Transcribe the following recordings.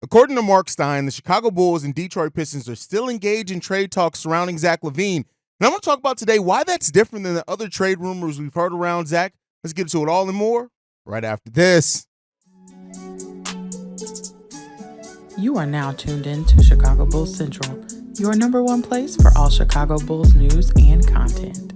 According to Marc Stein, the Chicago Bulls and Detroit Pistons are still engaged in trade talks surrounding Zach LaVine. And I'm going to talk about today why that's different than the other trade rumors we've heard around Zach. Let's get into it all and more right after this. You are now tuned in to Chicago Bulls Central, your number one place for all Chicago Bulls news and content.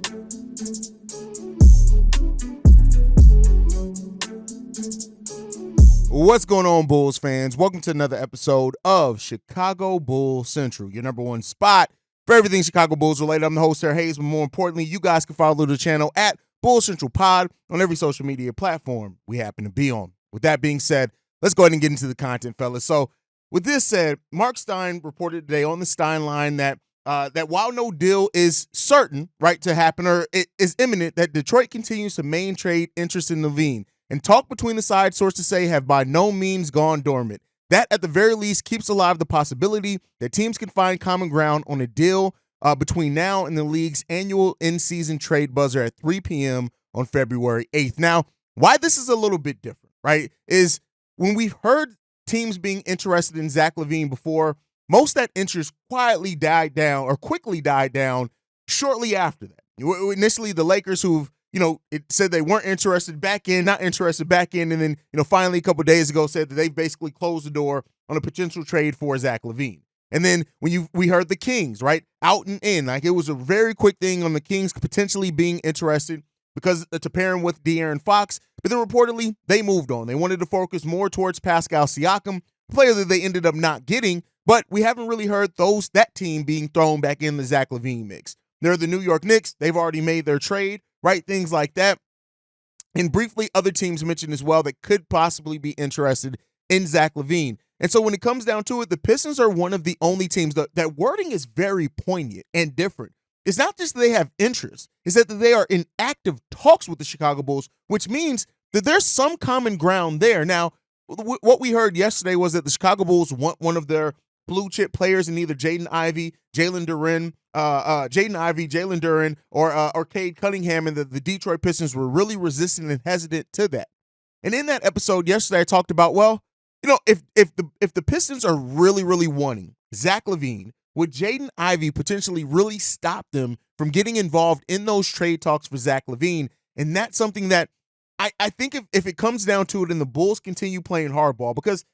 What's going on, Bulls fans? Welcome to another episode of Chicago Bulls Central, your number one spot for everything Chicago Bulls related. I'm the host, HAize, but more importantly, you guys can follow the channel at Bulls Central Pod on every social media platform we happen to be on. With that being said, let's go ahead and get into the content, fellas. So, with this said, Marc Stein reported today on the Stein line that while no deal is certain, right, to happen or it is imminent, that Detroit continues to main trade interest in LaVine. And talk between the sides, sources say, have by no means gone dormant. That, at the very least, keeps alive the possibility that teams can find common ground on a deal between now and the league's annual in-season trade buzzer at 3 p.m. on February 8th. Now, why this is a little bit different, right, is when we've heard teams being interested in Zach LaVine before, most of that interest quickly died down shortly after that. Initially, the Lakers, who've it said they weren't interested not interested back in, and then, finally a couple of days ago said that they've basically closed the door on a potential trade for Zach LaVine. And then we heard the Kings, right, out and in. Like, it was a very quick thing on the Kings potentially being interested because to pair him with De'Aaron Fox. But then reportedly, they moved on. They wanted to focus more towards Pascal Siakam, a player that they ended up not getting. But we haven't really heard that team being thrown back in the Zach LaVine mix. They're the New York Knicks. They've already made their trade. Right, things like that. And briefly, other teams mentioned as well that could possibly be interested in Zach LaVine. And so when it comes down to it, the Pistons are one of the only teams that wording is very poignant and different. It's not just that they have interest, it's that they are in active talks with the Chicago Bulls, which means that there's some common ground there. Now, what we heard yesterday was that the Chicago Bulls want one of their blue chip players in either Jalen Ivey, Jalen Duren, or Cade Cunningham, and the Detroit Pistons were really resistant and hesitant to that. And in that episode yesterday, I talked about, if the Pistons are really, really wanting Zach LaVine, would Jaden Ivey potentially really stop them from getting involved in those trade talks for Zach LaVine? And that's something that I think if it comes down to it and the Bulls continue playing hardball, because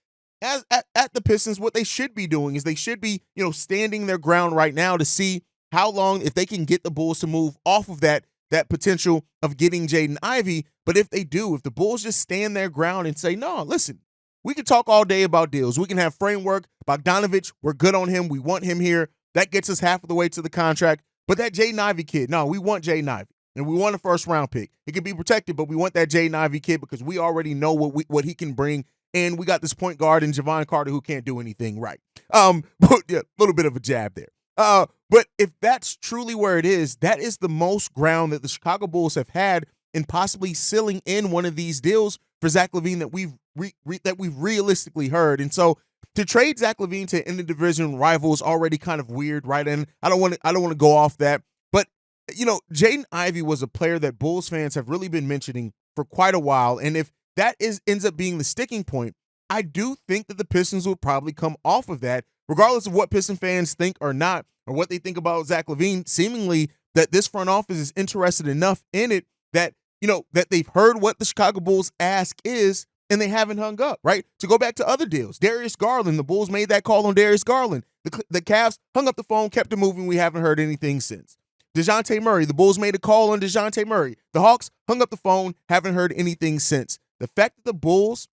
at the Pistons, what they should be doing is they should be, standing their ground right now to see how long, if they can get the Bulls to move off of that potential of getting Jaden Ivey. But if they do, if the Bulls just stand their ground and say, no, listen, we can talk all day about deals. We can have framework. Bogdanovich, we're good on him. We want him here. That gets us half of the way to the contract. But that Jaden Ivey kid, no, we want Jaden Ivey. And we want a first-round pick. It can be protected, but we want that Jaden Ivey kid because we already know what he can bring. And we got this point guard in Javon Carter who can't do anything right. But yeah, a little bit of a jab there. But if that's truly where it is, that is the most ground that the Chicago Bulls have had in possibly sealing in one of these deals for Zach LaVine that we've realistically heard. And so to trade Zach LaVine to interdivision rival is already kind of weird, right? And I don't want to go off that. But Jaden Ivey was a player that Bulls fans have really been mentioning for quite a while. And if that ends up being the sticking point, I do think that the Pistons will probably come off of that, regardless of what Piston fans think or not, or what they think about Zach LaVine. Seemingly that this front office is interested enough in it that, that they've heard what the Chicago Bulls ask is, and they haven't hung up, right? To go back to other deals, Darius Garland, the Bulls made that call on Darius Garland. The Cavs hung up the phone, kept it moving. We haven't heard anything since. DeJounte Murray, the Bulls made a call on DeJounte Murray. The Hawks hung up the phone, haven't heard anything since. The fact that the Bulls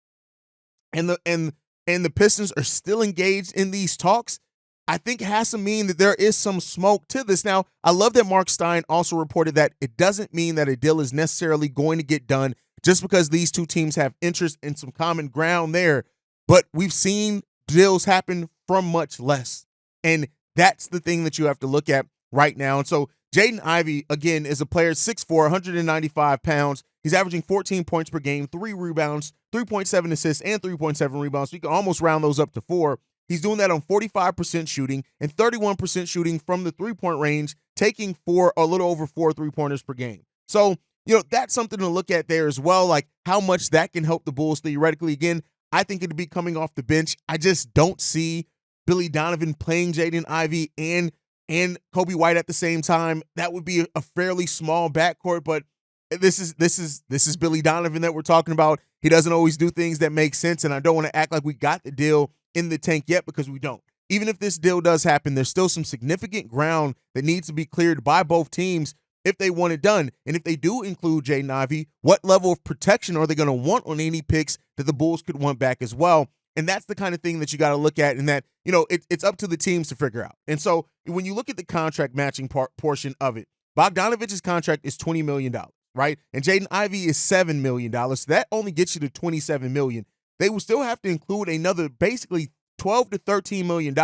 and the Pistons are still engaged in these talks, I think has to mean that there is some smoke to this. Now, I love that Marc Stein also reported that it doesn't mean that a deal is necessarily going to get done just because these two teams have interest in some common ground there. But we've seen deals happen from much less. And that's the thing that you have to look at right now. And so Jaden Ivey, again, is a player 6'4", 195 pounds. He's averaging 14 points per game, 3 rebounds, 3.7 assists, and 3.7 rebounds. So you can almost round those up to 4. He's doing that on 45% shooting and 31% shooting from the three-point range, taking a little over 4 3-pointers per game. So, that's something to look at there as well, like how much that can help the Bulls theoretically. Again, I think it'd be coming off the bench. I just don't see Billy Donovan playing Jaden Ivey and Kobe White at the same time. That would be a fairly small backcourt, but this is Billy Donovan that we're talking about. He doesn't always do things that make sense, and I don't want to act like we got the deal in the tank yet, because we don't. Even if this deal does happen, there's still some significant ground that needs to be cleared by both teams if they want it done. And if they do include Jaden Ivey, what level of protection are they going to want on any picks that the Bulls could want back as well? And that's the kind of thing that you got to look at, and that, it's up to the teams to figure out. And so when you look at the contract matching portion of it, Bogdanovich's contract is $20 million, right? And Jaden Ivey is $7 million. So that only gets you to $27 million. They will still have to include another basically $12 to $13 million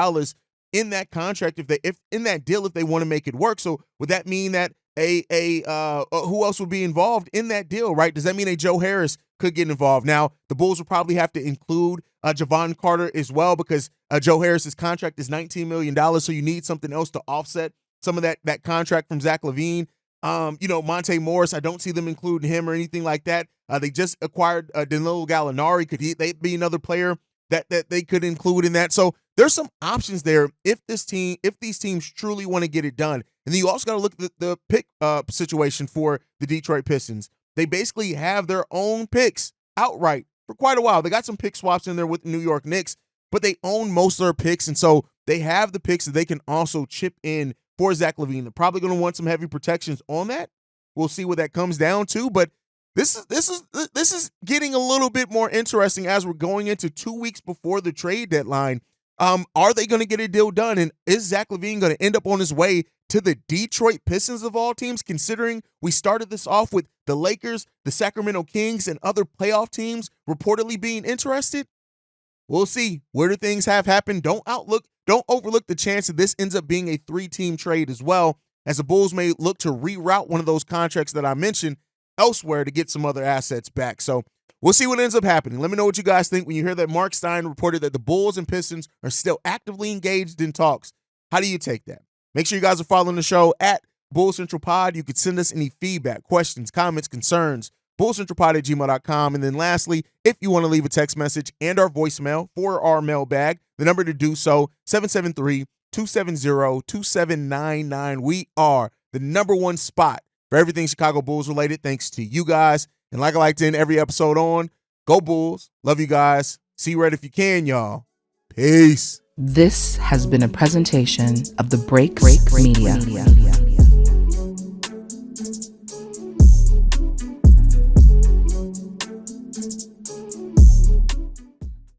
in that contract if in that deal, if they want to make it work. So would that mean that who else would be involved in that deal, right? Does that mean a Joe Harris could get involved? Now, the Bulls will probably have to include Javon Carter as well, because Joe Harris's contract is $19 million, so you need something else to offset some of that contract from Zach LaVine. Monte Morris, I don't see them including him or anything like that. They just acquired Danilo Gallinari. Could they be another player that they could include in that? So there's some options there if these teams truly want to get it done. And then you also got to look at the pick situation for the Detroit Pistons. They basically have their own picks outright for quite a while. They got some pick swaps in there with the New York Knicks, but they own most of their picks, and so they have the picks that they can also chip in for Zach LaVine. They're probably going to want some heavy protections on that. We'll see what that comes down to, but this is getting a little bit more interesting as we're going into 2 weeks before the trade deadline. Are they going to get a deal done? And is Zach LaVine going to end up on his way to the Detroit Pistons of all teams, considering we started this off with the Lakers, the Sacramento Kings, and other playoff teams reportedly being interested? We'll see. Where do things have happened? Don't overlook the chance that this ends up being a 3-team trade as well, as the Bulls may look to reroute one of those contracts that I mentioned elsewhere to get some other assets back. So we'll see what ends up happening. Let me know what you guys think when you hear that Marc Stein reported that the Bulls and Pistons are still actively engaged in talks. How do you take that? Make sure you guys are following the show at Bulls Central Pod. You could send us any feedback, questions, comments, concerns, bullcentralpod@gmail.com. And then lastly, if you want to leave a text message and our voicemail for our mailbag, the number to do so, 773-270-2799. We are the number one spot for everything Chicago Bulls related, thanks to you guys. And like I like to end every episode on, go Bulls. Love you guys. See you right if you can, y'all. Peace. This has been a presentation of the Break Media.